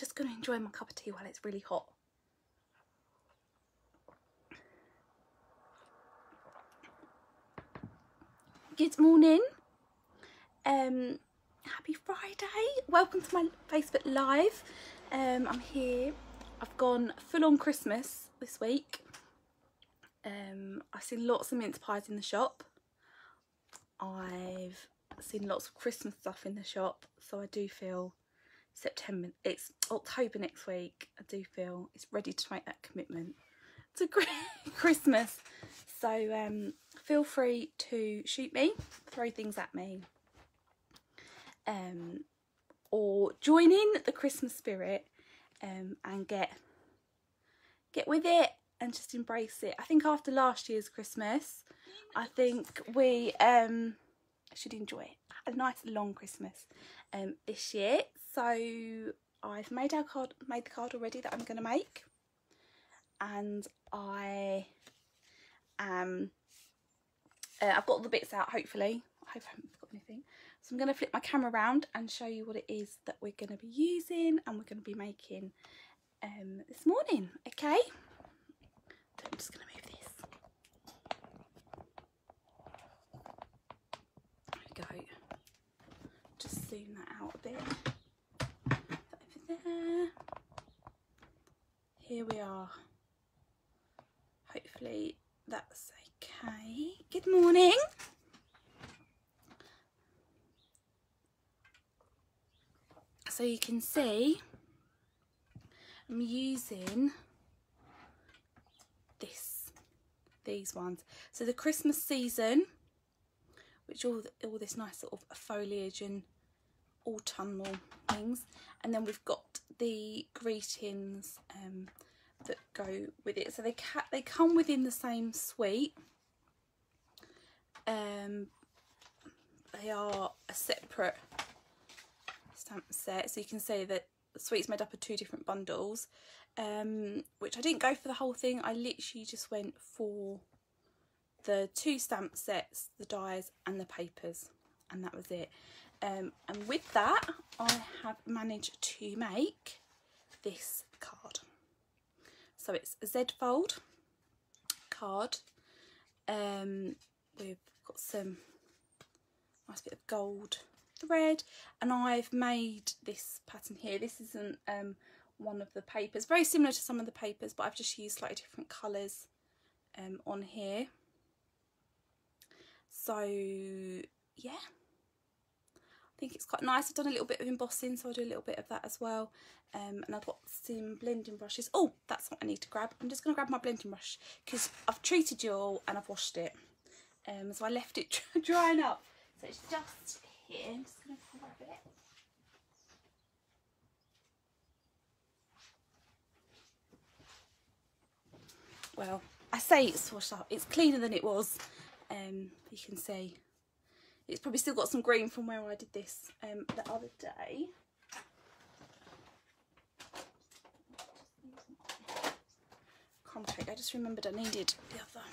just going to enjoy my cup of tea while it's really hot. Good morning. Happy Friday. Welcome to my Facebook Live. I'm here. I've gone full on Christmas this week. I've seen lots of mince pies in the shop. I've seen lots of Christmas stuff in the shop, so I do feel it's October next week, I do feel it's ready to make that commitment to Christmas. So feel free to shoot me, throw things at me, or join in the Christmas spirit, and get with it and just embrace it. I think after last year's Christmas, I think we should enjoy a nice long Christmas this year. So I've made the card already that I'm going to make, and I've got all the bits out. Hopefully, I hope I haven't forgotten anything. So I'm going to flip my camera around and show you what it is that we're going to be using and we're going to be making this morning. Okay, so I'm just going to move this. There we go. Just zoom that out a bit. Over there. Here we are. Hopefully that's okay. Good morning. So you can see I'm using these ones. So the Christmas season, which all this nice sort of foliage and autumnal things, and then we've got the greetings that go with it. So they come within the same suite. They are a separate stamp set, so you can see that the suite's made up of 2 different bundles, which I didn't go for the whole thing. I literally just went for the 2 stamp sets, the dies and the papers, and that was it. And with that, I have managed to make this card. So it's a Z fold card. We've got some nice bit of gold thread, and I've made this pattern here. This isn't one of the papers, very similar to some of the papers, but I've just used slightly different colours on here. So yeah, I think it's quite nice. I've done a little bit of embossing, so I'll do a little bit of that as well. And I've got some blending brushes. Oh, that's what I need to grab. I'm just going to grab my blending brush because I've treated you all and I've washed it. So I left it drying up. So it's just here. I'm just going to grab it. Well, I say it's washed up. It's cleaner than it was. You can see it's probably still got some green from where I did this the other day. Crumb cake. I just remembered I needed the other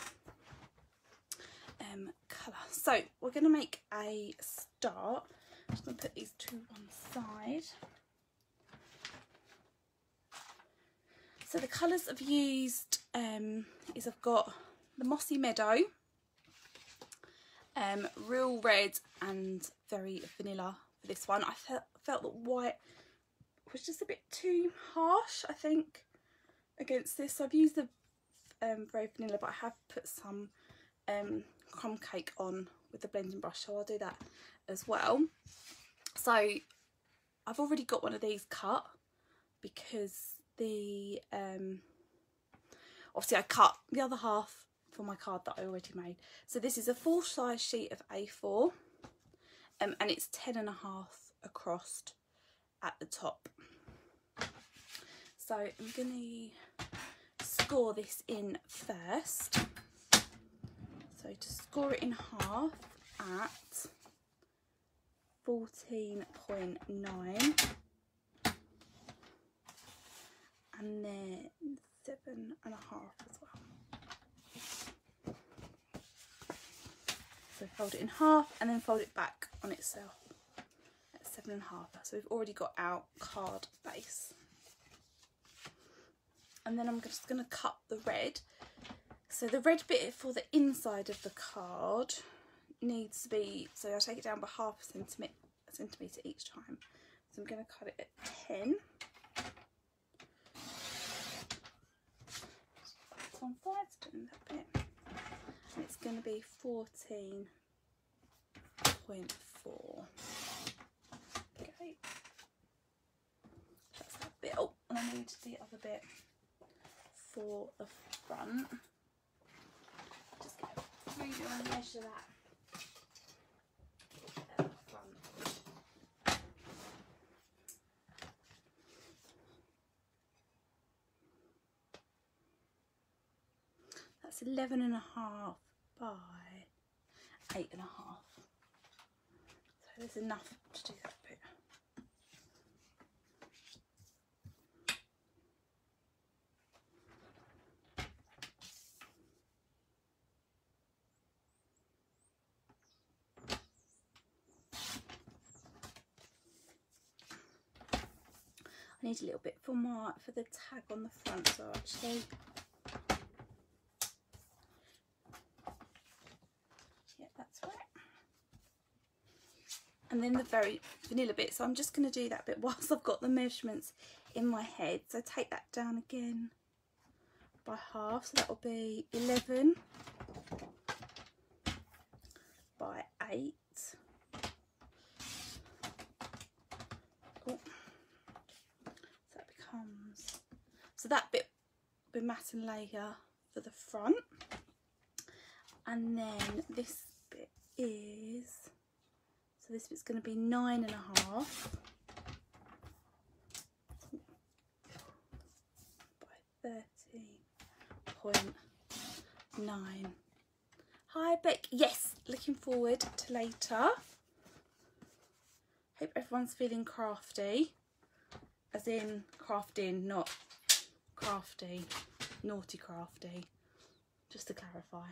colour. So we're going to make a start. I'm just going to put these 2 one side. So the colours I've used is I've got the Mossy Meadow, real red and very vanilla for this one. I felt that white was just a bit too harsh, I think, against this. So I've used the very vanilla, but I have put some crumb cake on with the blending brush, so I'll do that as well. So I've already got one of these cut because the obviously I cut the other half for my card that I already made. So this is a full size sheet of A4, and it's 10.5 across at the top. So I'm going to score this in first. So to score it in half at 14.9, and then 7.5 as well. So fold it in half and then fold it back on itself at 7.5. So we've already got our card base. and then I'm just going to cut the red. So the red bit for the inside of the card needs to be, so I'll take it down by ½ centimetre each time. So I'm going to cut it at 10. That's one side, doing that bit. And it's going to be 14.4. Okay. That's that bit. Oh, and I need the other bit for the front. Just get a ruler and measure that. That's 11.5 by 8.5. So there's enough to do that bit. I need a little bit for the tag on the front, so actually, yeah, that's right. And then the very vanilla bit, so I'm just going to do that bit whilst I've got the measurements in my head. So take that down again by half, so that will be 11 by 8. Oh. So that bit will be matte and layer for the front, and then this bit is, so this bit's going to be 9.5 by 13.9. Hi Beck, yes, looking forward to later. Hope everyone's feeling crafty. As in crafting, not crafty, naughty crafty, just to clarify.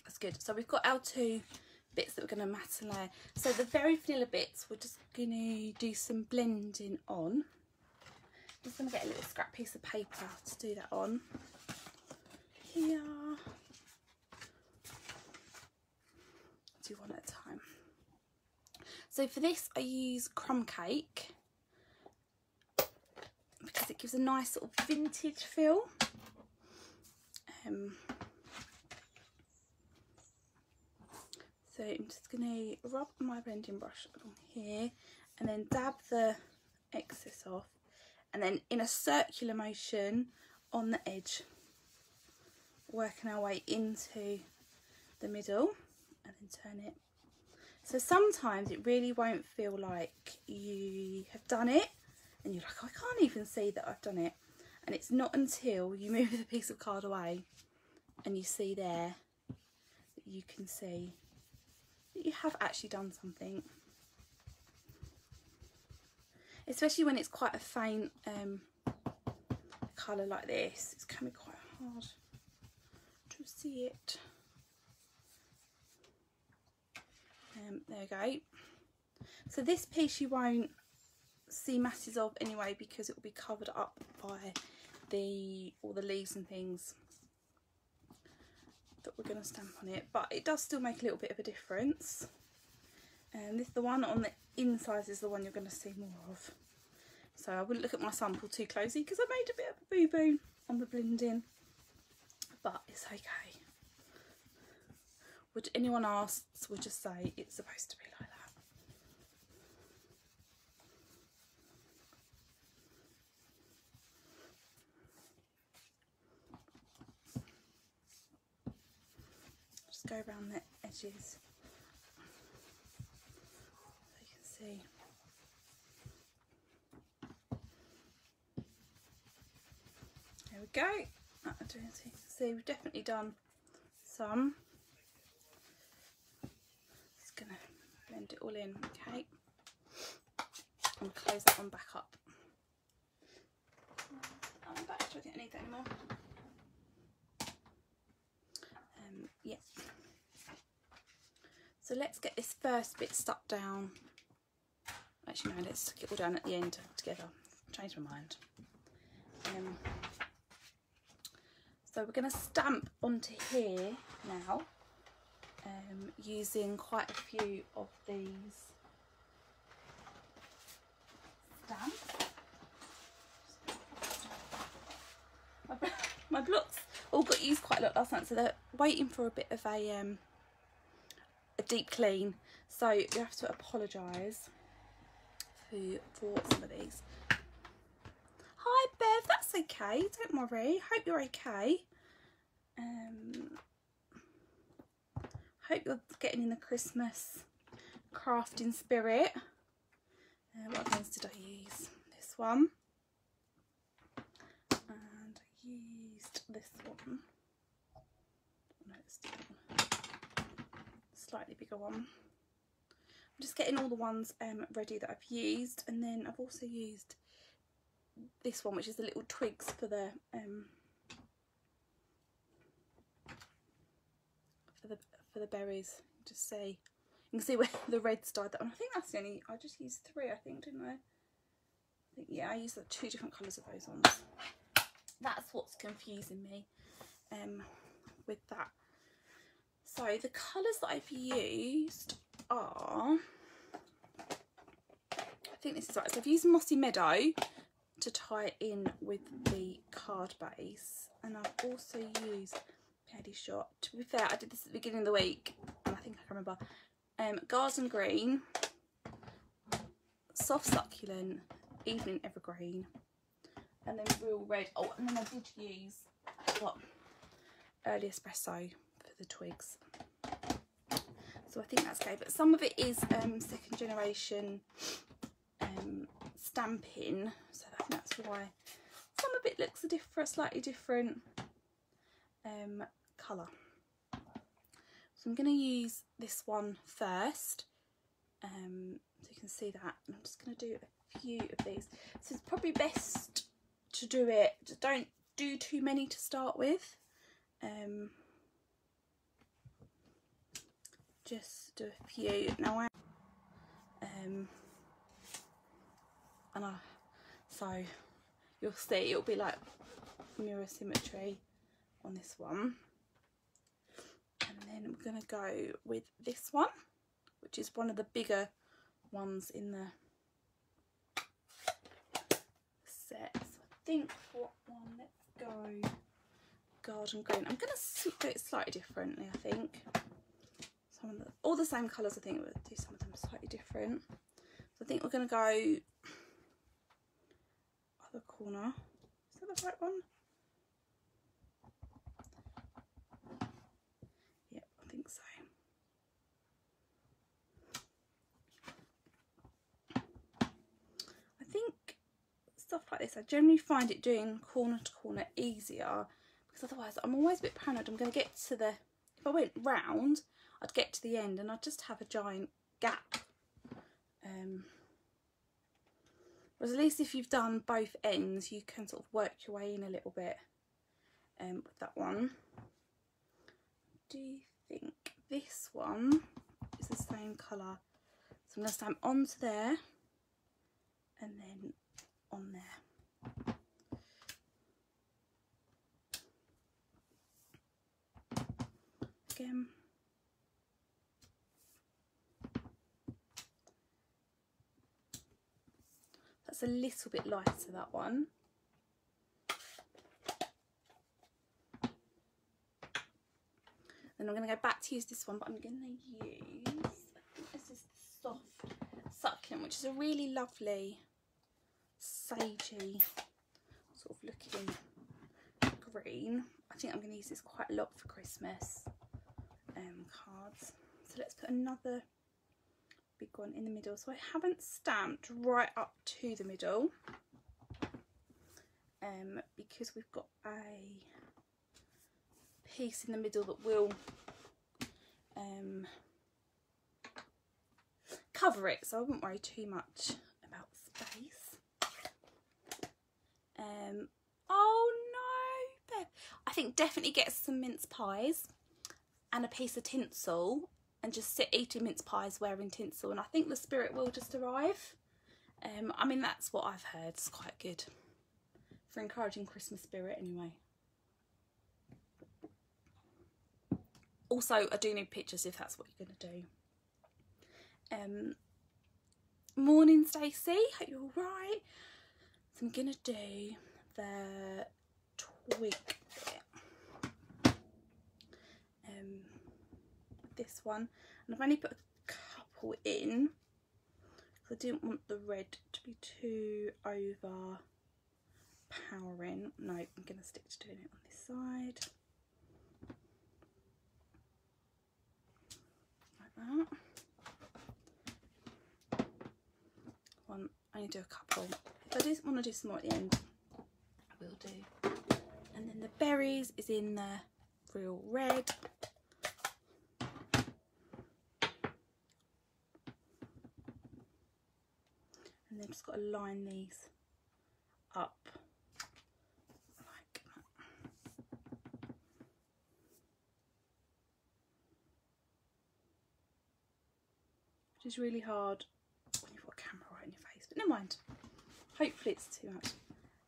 That's good. So we've got our 2 bits that we're going to matte and layer. So the very vanilla bits, we're just going to do some blending on. I'm just going to get a little scrap piece of paper to do that on. Here. Do one at a time. So for this I use Crumb Cake because it gives a nice sort of vintage feel. So I'm just going to rub my blending brush along here and then dab the excess off, and then in a circular motion on the edge, working our way into the middle and then turn it. So sometimes it really won't feel like you have done it and you're like, I can't even see that I've done it. And it's not until you move the piece of card away and you see there that you can see that you have actually done something. Especially when it's quite a faint colour like this, it's can be quite hard to see it. There we go. So this piece you won't see masses of anyway because it will be covered up by all the leaves and things that we're going to stamp on it, but it does still make a little bit of a difference. And the one on the inside is the one you're going to see more of. So I wouldn't look at my sample too closely because I made a bit of a boo-boo on the blending, but it's okay. Would anyone asks, we'll just say it's supposed to be like that. Just go around the edges so you can see. There we go. I don't know, so you can see we've definitely done some. Just gonna blend it all in, okay, and close that one back up. I'm back. Do I think I need that anymore? Yeah. So let's get this first bit stuck down. Actually no, let's stick it all down at the end together. changed my mind. So we're going to stamp onto here now, using quite a few of these stamps. My blocks all got used quite a lot last night, so they're waiting for a bit of a deep clean. So you have to apologise for some of these. Hi Bev, that's okay, don't worry, hope you're okay. Hope you're getting in the Christmas crafting spirit. What ones did I use? This one. And I used this one. No, it's slightly bigger one. I'm just getting all the ones ready that I've used, and then I've also used this one, which is the little twigs for the berries. Just see, you can see where the red's dyed that one. I think that's the only, I just used 3, I think, didn't I? Yeah, I used 2 different colours of those ones. That's what's confusing me with that. So the colours that I've used are, I think this is right. So I've used Mossy Meadow to tie it in with the card base, and I've also used Paddy Shot. To be fair, I did this at the beginning of the week, and I think I can remember. Garden Green, Soft Succulent, Evening Evergreen, and then Real Red. Oh, and then I did use Early Espresso for the twigs. So I think that's okay, but some of it is second generation stamping, so I think that's why some of it looks a slightly different colour. So I'm going to use this one first, so you can see that, and I'm just going to do a few of these. So it's probably best to do it, don't do too many to start with, just do a few. Now so you'll see it'll be like mirror symmetry on this one, and then we're going to go with this one, which is one of the bigger ones in the set. So I think what one, let's go Garden Green. I'm going to do it slightly differently, I think. All the same colours, I think we'll do some of them slightly different. So I think we're going to go other corner. Is that the right one? Yep, I think so. I think stuff like this, I generally find it doing corner to corner easier, because otherwise I'm always a bit paranoid. I'm going to get to the, if I went round, I'd get to the end and I'd just have a giant gap. Whereas at least if you've done both ends, you can sort of work your way in a little bit with that one. Do you think this one is the same colour? So I'm going to stamp onto there and then on there. Again. That's a little bit lighter, that one. Then I'm going to go back to use this one, but I'm going to use, I think this is the Soft Succulent, which is a really lovely sagey sort of looking green. I think I'm going to use this quite a lot for Christmas cards. So let's put another big one in the middle. So I haven't stamped right up to the middle because we've got a piece in the middle that will cover it, so I wouldn't worry too much about space. Oh no, Beth. I think definitely get some mince pies and a piece of tinsel and just sit eating mince pies wearing tinsel, and I think the spirit will just arrive. I mean, that's what I've heard. It's quite good for encouraging Christmas spirit anyway. Also, I do need pictures if that's what you're going to do. Morning, Stacey. Hope you're all right. So I'm going to do the twig bit. This one. And I've only put a couple in because I didn't want the red to be too overpowering. No, I'm going to stick to doing it on this side. Like that. One, I only do a couple. If I just want to do some more at the end, I will do. And then the berries is in the real red. And then just got to line these up like that. Which is really hard when you've got a camera right in your face, but never mind. Hopefully it's too much.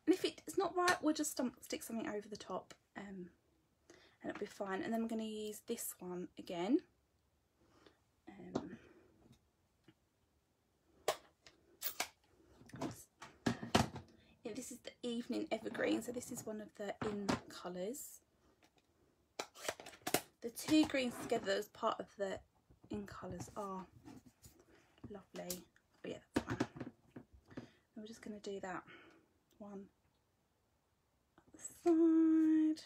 And if it's not right, we'll just stick something over the top and it'll be fine. And then we're going to use this one again. This is the Evening Evergreen, so this is one of the in colours. The two greens together as part of the in colours are lovely. But yeah, that's fine. And we're just going to do that one at the side.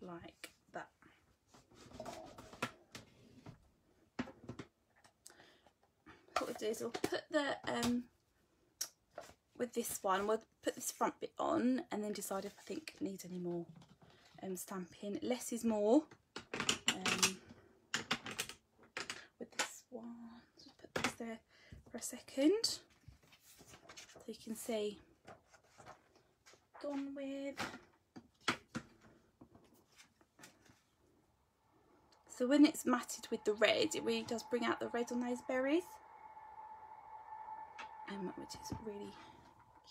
Like that. What we'll do is we'll put the with this one, we'll put this front bit on and then decide if I think it needs any more stamping. Less is more. With this one, just put this there for a second so you can see. Gone with. So when it's matted with the red, it really does bring out the red on those berries, which is really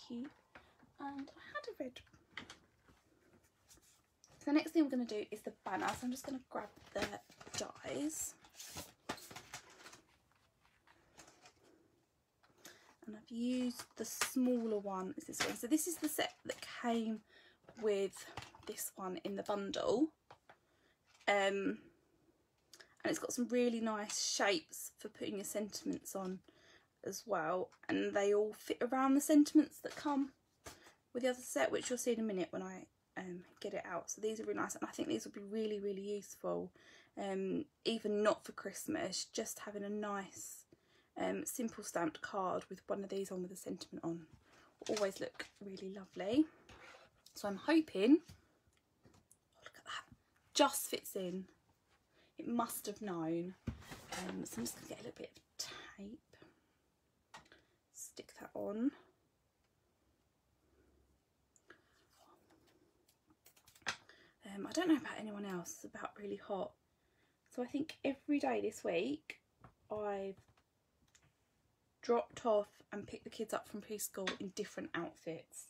cute. And I had a red. So the next thing I'm going to do is the banner. So I'm just going to grab the dies. And I've used the smaller one, is this one. So this is the set that came with this one in the bundle. And it's got some really nice shapes for putting your sentiments on as well. And they all fit around the sentiments that come with the other set, which you'll see in a minute when I get it out. So these are really nice, and I think these will be really, really useful. Even not for Christmas, just having a nice simple stamped card with one of these on with a sentiment on will always look really lovely. So I'm hoping, look at that, just fits in. It must have known. So I'm just going to get a little bit of tape, stick that on. I don't know about anyone else, it's about really hot. So I think every day this week I've dropped off and picked the kids up from preschool in different outfits.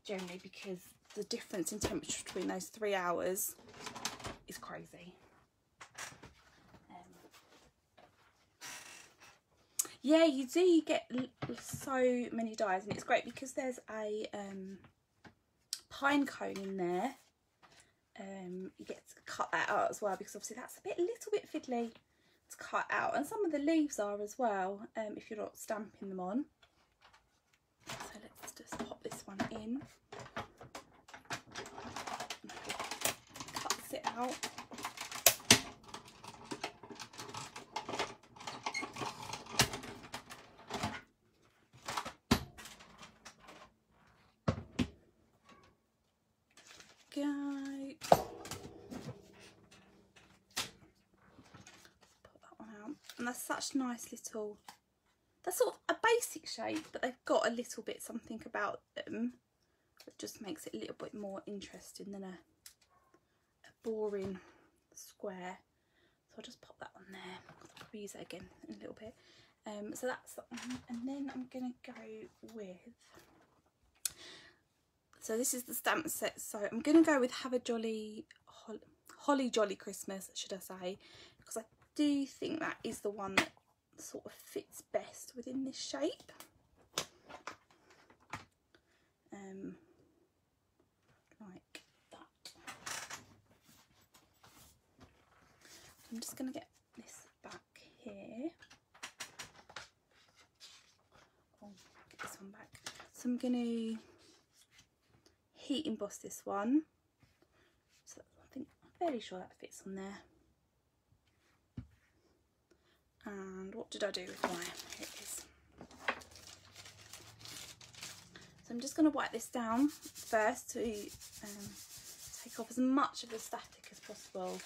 Generally because the difference in temperature between those 3 hours is crazy. Yeah, you do, you get so many dyes, and it's great because there's a pine cone in there. You get to cut that out as well, because obviously that's a little bit fiddly to cut out, and some of the leaves are as well, if you're not stamping them on. So let's just pop this one in, cuts it out. Go. Put that one out, and that's such nice little, that's sort of a basic shape, but they've got a little bit something about them that just makes it a little bit more interesting than a boring square. So I'll just pop that on there. I'll probably use that again in a little bit. So that's that one. And then I'm going to go with, so this is the stamp set. So I'm going to go with Have a Jolly, Holly Jolly Christmas, should I say, because I do think that is the one that sort of fits best within this shape. Like that. I'm just going to get this back here. Oh, get this one back. So I'm going to heat emboss this one. So I'm fairly sure that fits on there. And what did I do with mine? Here it is. So I'm just going to wipe this down first to take off as much of the static as possible,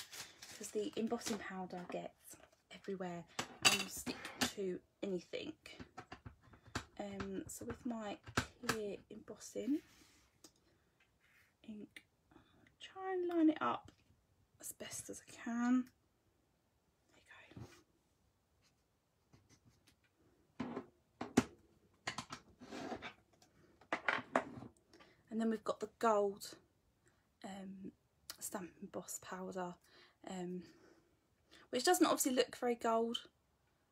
because the embossing powder gets everywhere and will stick to anything. So with my clear embossing ink, try and line it up as best as I can. And then we've got the gold stamp emboss powder, which doesn't obviously look very gold.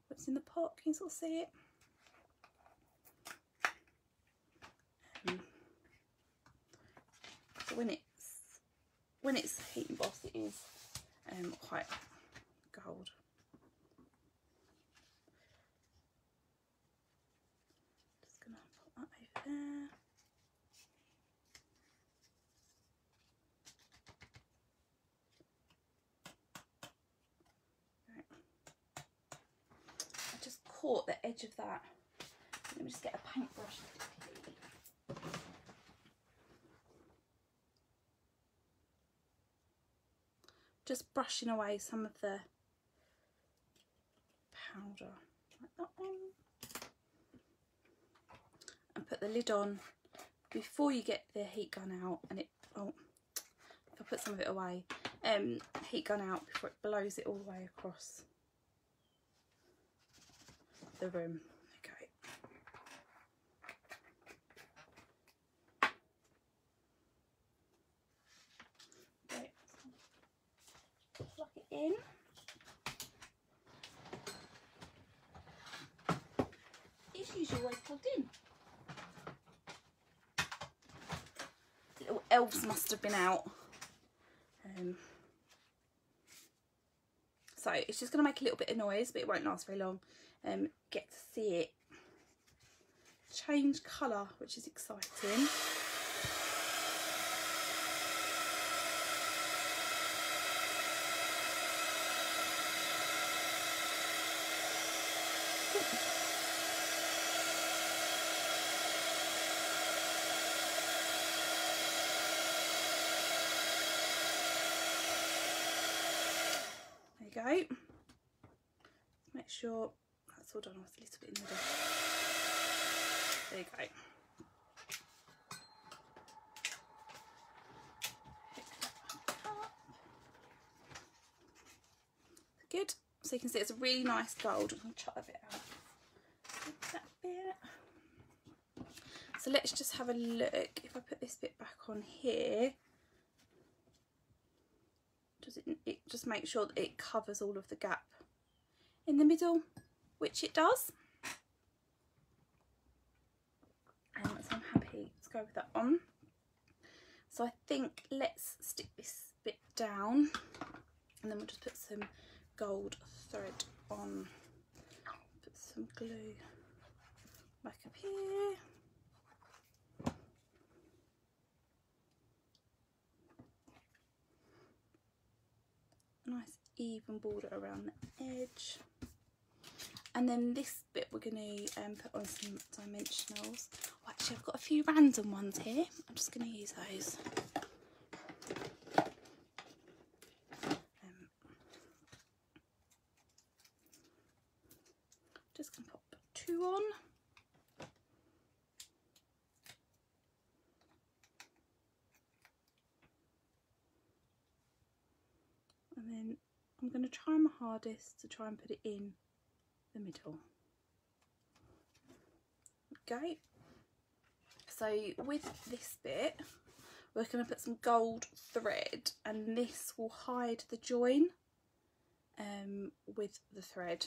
What's in the pot? Can you sort of see it? But when it's heat embossed, it is quite gold. Just gonna put that over there. Caught the edge of that. Let me just get a paintbrush quickly. Just brushing away some of the powder like that one, and put the lid on before you get the heat gun out. And it, oh, if I put some of it away, heat gun out before it blows it all the way across the room. Okay. Right. Plug it in. It's usually always plugged in. The little elves must have been out. So it's just going to make a little bit of noise, but it won't last very long. Get to see it change colour, which is exciting. There you go. Make sure that's all done. I was a little bit in the middle. There you go. Pick that up. Good. So you can see it's a really nice gold. I'm going to chop a bit out. That bit. So let's just have a look. If I put this bit back on here, does it just make sure that it covers all of the gap in the middle, which it does. So I'm happy to go with that on. So I think let's stick this bit down, and then we'll just put some gold thread on. Put some glue back up here. Nice even border around the edge. And then this bit we're going to put on some dimensionals. Oh, actually I've got a few random ones here. I'm just going to use those. Just going to pop 2 on. And then I'm going to try my hardest to try and put it in the middle. Okay, so with this bit we're going to put some gold thread, and this will hide the join with the thread.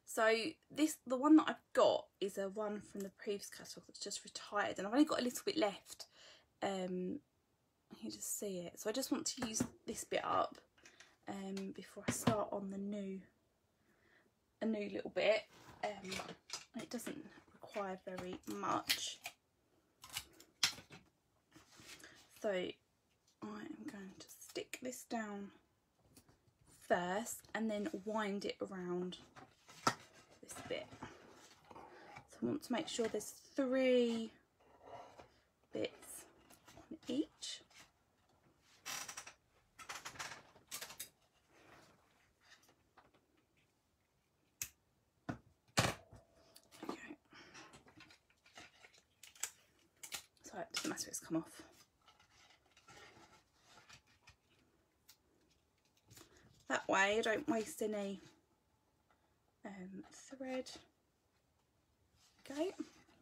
So the one that I've got is a one from the previous catalogue that's just retired, and I've only got a little bit left. You just see it, so I just want to use this bit up before I start on a new little bit. It doesn't require very much, so I am going to stick this down first and then wind it around this bit. So I want to make sure there's 3 bits on each. Okay. So it doesn't matter if it's come off. That way I don't waste any thread. Okay,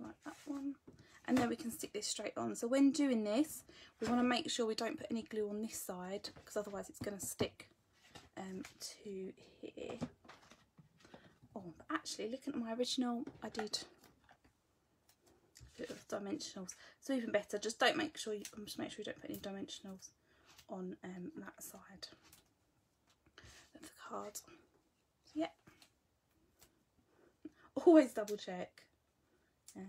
like that one. And then we can stick this straight on. So when doing this, we want to make sure we don't put any glue on this side, because otherwise it's going to stick to here. Oh, but actually, looking at my original, I did a bit of dimensionals. So even better, just make sure you don't put any dimensionals on that side of the card. So, yeah, always double check. And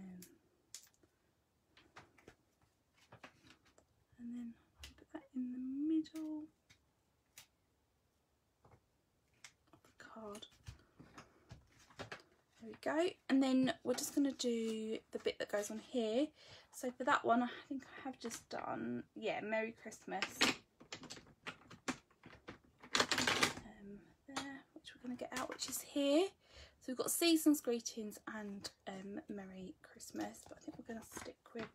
then put that in the middle of the card. There we go. And then we're just going to do the bit that goes on here. So for that one, I think I have just done, yeah, Merry Christmas. There, which we're going to get out, which is here. So we've got Season's Greetings and Merry Christmas, but I think we're going to stick with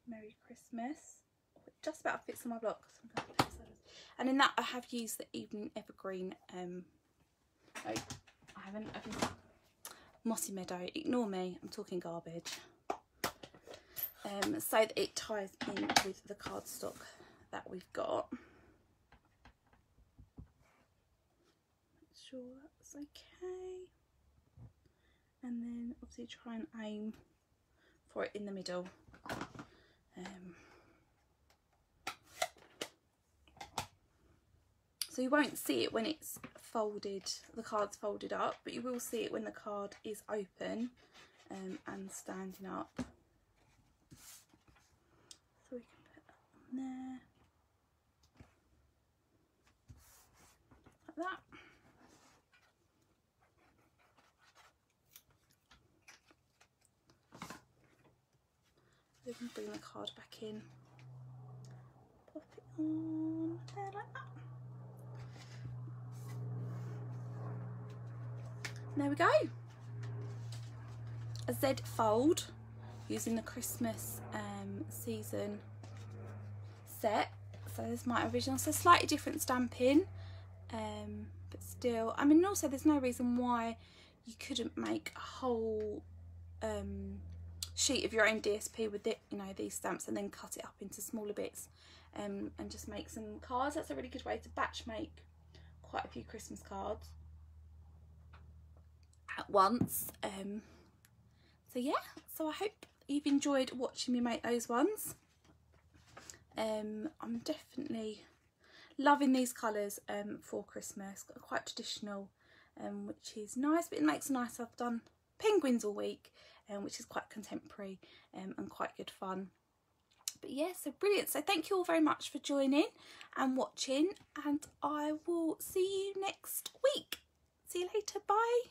Merry Christmas. Oh, it just about fits on my block, so I'm going to put those. And in that I have used the Evening Evergreen. I haven't. Mossy Meadow. Ignore me, I'm talking garbage. So that it ties in with the cardstock that we've got. Make sure that's okay. And then obviously try and aim for it in the middle. So you won't see it when it's folded, the card's folded up, but you will see it when the card is open and standing up. So we can put that on there, like that. We can bring the card back in, pop it on there like that. There we go. A Z fold using the Christmas season set. So there's my original, so slightly different stamping, but still, I mean, also there's no reason why you couldn't make a whole sheet of your own DSP with it, you know, these stamps, and then cut it up into smaller bits and just make some cards. That's a really good way to batch make quite a few Christmas cards at once. So yeah, so I hope you've enjoyed watching me make those ones. I'm definitely loving these colours for Christmas. Got quite traditional, which is nice, but it makes it nice. I've done penguins all week, which is quite contemporary and quite good fun. But yeah, so brilliant. So thank you all very much for joining and watching, and I will see you next week. See you later. Bye.